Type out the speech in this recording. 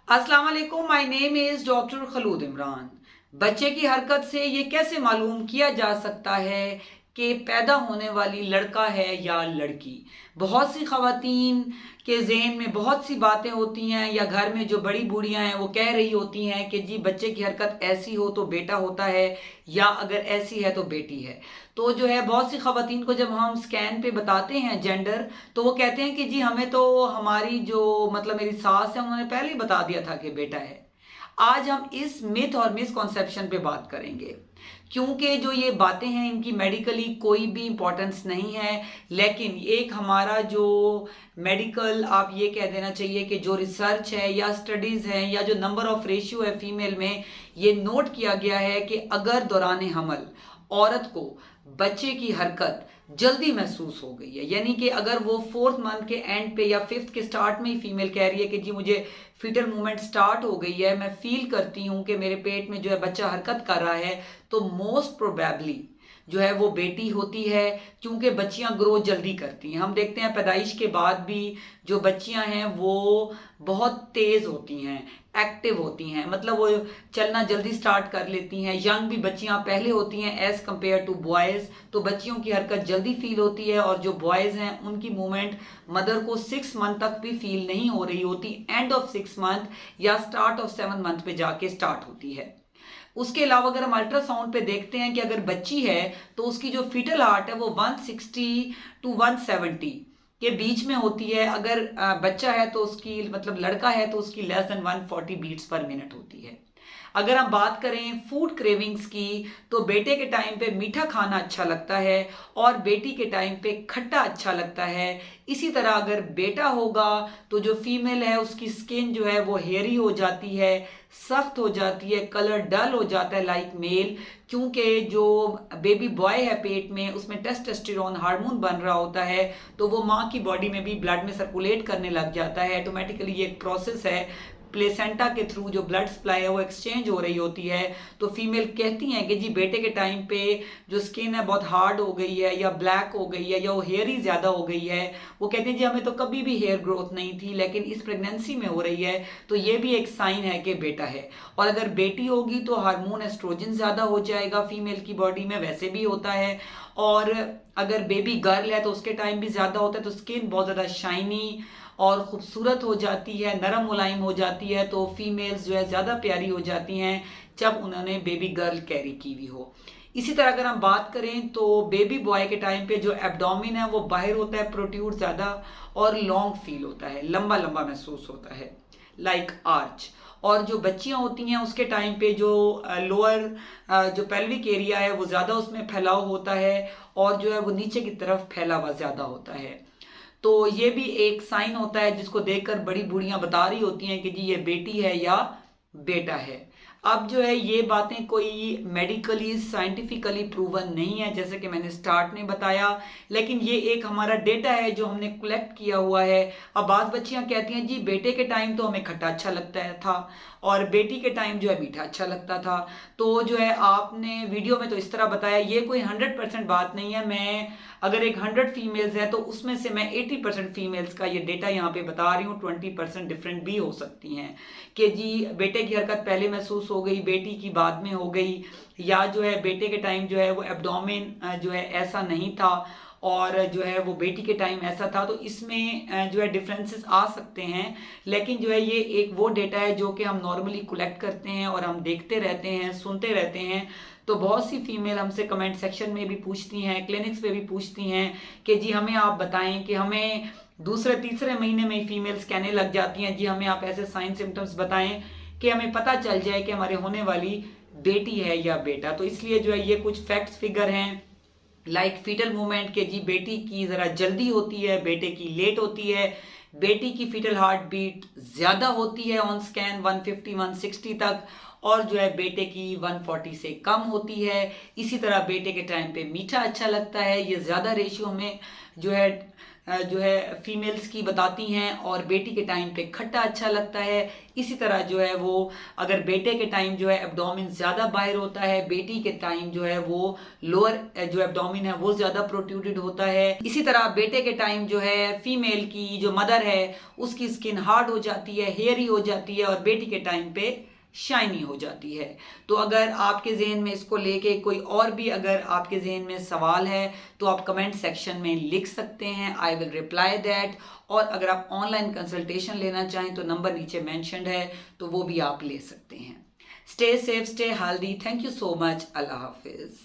अस्सलाम वालेकुम, my name is doctor Khulood Imran. बच्चे की हरकत से ये कैसे मालूम किया जा सकता है कि पैदा होने वाली लड़का है या लड़की? बहुत सी ख़वातीन के ज़हन में बहुत सी बातें होती हैं या घर में जो बड़ी बूढ़ियाँ हैं वो कह रही होती हैं कि जी बच्चे की हरकत ऐसी हो तो बेटा होता है या अगर ऐसी है तो बेटी है। तो जो है बहुत सी ख़वातीन को जब हम स्कैन पे बताते हैं जेंडर, तो वो कहते हैं कि जी हमें तो हमारी जो मतलब मेरी सास है उन्होंने पहले ही बता दिया था कि बेटा है। आज हम इस मिथ और मिसकॉन्सेप्शन पे बात करेंगे, क्योंकि जो ये बातें हैं इनकी मेडिकली कोई भी इंपॉर्टेंस नहीं है, लेकिन एक हमारा जो मेडिकल आप ये कह देना चाहिए कि जो रिसर्च है या स्टडीज़ हैं या जो नंबर ऑफ रेशियो है फीमेल में, ये नोट किया गया है कि अगर दौरान हमल औरत को बच्चे की हरकत जल्दी महसूस हो गई है, यानी कि अगर वो 4th मंथ के एंड पे या 5th के स्टार्ट में ही फीमेल कह रही है कि जी मुझे फीटल मूवमेंट स्टार्ट हो गई है, मैं फील करती हूँ कि मेरे पेट में जो है बच्चा हरकत कर रहा है, तो मोस्ट प्रोबेबली जो है वो बेटी होती है, क्योंकि बच्चियां ग्रो जल्दी करती हैं। हम देखते हैं पैदाइश के बाद भी जो बच्चियां हैं वो बहुत तेज़ होती हैं, एक्टिव होती हैं, मतलब वो चलना जल्दी स्टार्ट कर लेती हैं। यंग भी बच्चियां पहले होती हैं एज़ कम्पेयर टू बॉयज़, तो बच्चियों की हरकत जल्दी फील होती है और जो बॉयज़ हैं उनकी मूवमेंट मदर को 6 मंथ तक भी फील नहीं हो रही होती, एंड ऑफ 6 मंथ या स्टार्ट ऑफ 7 मंथ पे जाके स्टार्ट होती है। उसके अलावा अगर हम अल्ट्रासाउंड पे देखते हैं कि अगर बच्ची है तो उसकी जो फीटल हार्ट है वो 160 टू 170 के बीच में होती है। अगर बच्चा है तो उसकी मतलब लड़का है तो उसकी less than 140 beats per minute होती है। अगर हम बात करें फूड क्रेविंग्स की, तो बेटे के टाइम पे मीठा खाना अच्छा लगता है और बेटी के टाइम पे खट्टा अच्छा लगता है। इसी तरह अगर बेटा होगा तो जो फीमेल है उसकी स्किन जो है वो हेयरी हो जाती है, सख्त हो जाती है, कलर डल हो जाता है लाइक मेल, क्योंकि जो बेबी बॉय है पेट में उसमें टेस्टोस्टेरोन हार्मोन बन रहा होता है, तो वो माँ की बॉडी में भी ब्लड में सर्कुलेट करने लग जाता है। ऑटोमेटिकली ये एक प्रोसेस है, प्लेसेंटा के थ्रू जो ब्लड सप्लाई है वो एक्सचेंज हो रही होती है। तो फीमेल कहती हैं कि जी बेटे के टाइम पे जो स्किन है बहुत हार्ड हो गई है या ब्लैक हो गई है या वो हेयर ही ज़्यादा हो गई है। वो कहती हैं जी हमें तो कभी भी हेयर ग्रोथ नहीं थी लेकिन इस प्रेगनेंसी में हो रही है, तो ये भी एक साइन है कि बेटा है। और अगर बेटी होगी तो हार्मोन एस्ट्रोजन ज़्यादा हो जाएगा फीमेल की बॉडी में, वैसे भी होता है। और अगर बेबी गर्ल है तो उसके टाइम भी ज़्यादा होता है, तो स्किन बहुत ज़्यादा शाइनी और ख़ूबसूरत हो जाती है, नरम मुलायम हो जाती है, तो फीमेल्स जो है ज़्यादा प्यारी हो जाती हैं जब उन्होंने बेबी गर्ल कैरी की हुई हो। इसी तरह अगर हम बात करें तो बेबी बॉय के टाइम पे जो एब्डोमिन है वो बाहर होता है, प्रोट्रूड ज़्यादा और लॉन्ग फील होता है, लंबा लंबा महसूस होता है लाइक आर्च। और जो बच्चियां होती हैं उसके टाइम पे जो लोअर जो पेल्विक एरिया है वो ज़्यादा उसमें फैलाव होता है और जो है वो नीचे की तरफ फैला हुआ ज़्यादा होता है। तो ये भी एक साइन होता है जिसको देखकर बड़ी बूढ़ियां बता रही होती हैं कि जी ये बेटी है या बेटा है। अब जो है ये बातें कोई मेडिकली साइंटिफिकली प्रूवन नहीं है, जैसे कि मैंने स्टार्ट में बताया, लेकिन ये एक हमारा डेटा है जो हमने कलेक्ट किया हुआ है। अब बात बच्चियां कहती हैं जी बेटे के टाइम तो हमें खट्टा अच्छा लगता है था और बेटी के टाइम जो है मीठा अच्छा लगता था। तो जो है आपने वीडियो में तो इस तरह बताया, ये कोई 100% बात नहीं है। मैं अगर एक 100 फीमेल्स है तो उसमें से मैं 80% फीमेल्स का ये डेटा यहाँ पे बता रही हूँ, 20% डिफरेंट भी हो सकती हैं कि जी बेटे की हरकत पहले महसूस हो गई, बेटी की बाद में हो गई, या जो है बेटे के टाइम जो है वो एब्डोमेन जो है ऐसा नहीं था और जो है वो बेटी के टाइम ऐसा था। तो इसमें जो है डिफरेंसेस आ सकते हैं, लेकिन जो है ये एक वो डेटा है जो कि हम नॉर्मली कलेक्ट करते हैं और हम देखते रहते हैं, सुनते रहते हैं। तो बहुत सी फीमेल हमसे कमेंट सेक्शन में भी पूछती हैं, क्लिनिक्स पे भी पूछती हैं कि जी हमें आप बताएं, कि हमें दूसरे तीसरे महीने में फीमेल्स कहने लग जाती हैं जी हमें आप ऐसे साइन सिम्टम्स बताएं कि हमें पता चल जाए कि हमारे होने वाली बेटी है या बेटा। तो इसलिए जो है ये कुछ फैक्ट्स फिगर हैं लाइक फीटल मूवमेंट के जी बेटी की ज़रा जल्दी होती है, बेटे की लेट होती है। बेटी की फीटल हार्ट बीट ज़्यादा होती है ऑन स्कैन 150 160 तक, और जो है बेटे की 140 से कम होती है। इसी तरह बेटे के टाइम पे मीठा अच्छा लगता है, ये ज़्यादा रेशियो में जो है जो है फीमेल्स की बताती हैं और बेटी के टाइम पे खट्टा अच्छा लगता है। इसी तरह जो है वो अगर बेटे के टाइम जो है एब्डोमिन ज़्यादा बाहर होता है, बेटी के टाइम जो है वो लोअर जो एब्डोमिन है वो ज़्यादा प्रोट्रूडेड होता है। इसी तरह बेटे के टाइम जो है फीमेल की जो मदर है उसकी स्किन हार्ड हो जाती है, हेयरी हो जाती है और बेटी के टाइम पे शाइनी हो जाती है। तो अगर आपके जहन में इसको लेके कोई और भी अगर आपके जहन में सवाल है तो आप कमेंट सेक्शन में लिख सकते हैं, आई विल रिप्लाई दैट। और अगर आप ऑनलाइन कंसल्टेशन लेना चाहें तो नंबर नीचे मेंशन्ड है, तो वो भी आप ले सकते हैं। Stay safe, stay healthy. Thank you so much. Allah Hafiz.